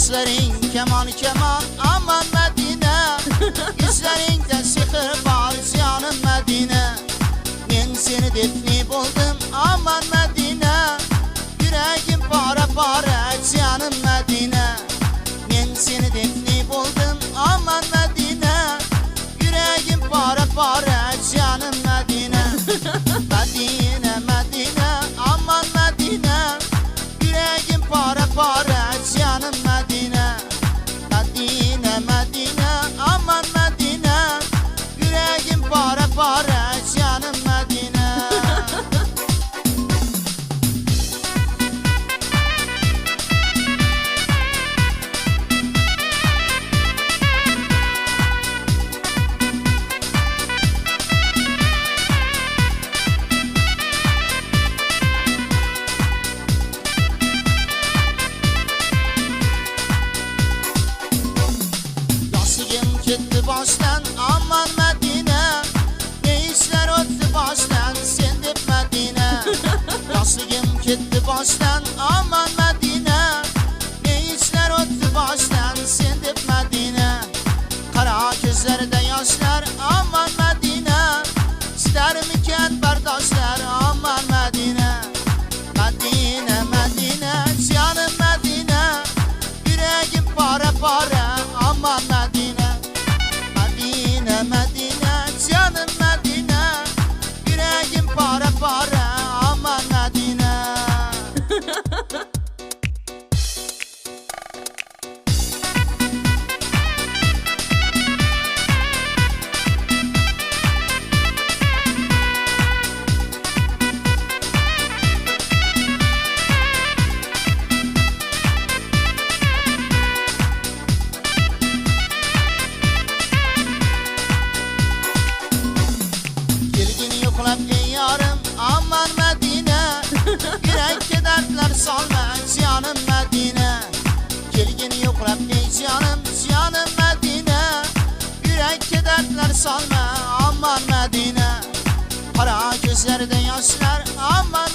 Sözlerin keman keman aman Medine, yüzlerinde sihir var canım Medine. Ben seni defni buldum aman Medine, yüreğim para para canım Medine. Ben seni defni buldum aman Medine, yüreğim para para canım Medine. Medine Medine aman Medine, yüreğim para para canım Medine. Medine Medine aman Medine, yüreğim para para canım Medine. Gitti baştan aman Medine, ne işler öttü baştan sendip Medine. Yaslıgım gitti baştan aman Medine, ne işler öttü baştan sendip Medine. Kara gözlerde yaşlar aman Medine, ister miken bardaşlar aman Medine. Medine Medine canım Medine, yüreğim para para aman Medine. Medine canım Medine, yüreğim para para aman Medine. Yarım aman Medine, yürek kederler salma canım Medine. Gelgin yoklap ey canım canım Medine, yürek kederler salma aman Medine. Kara gözlerde yaşlar aman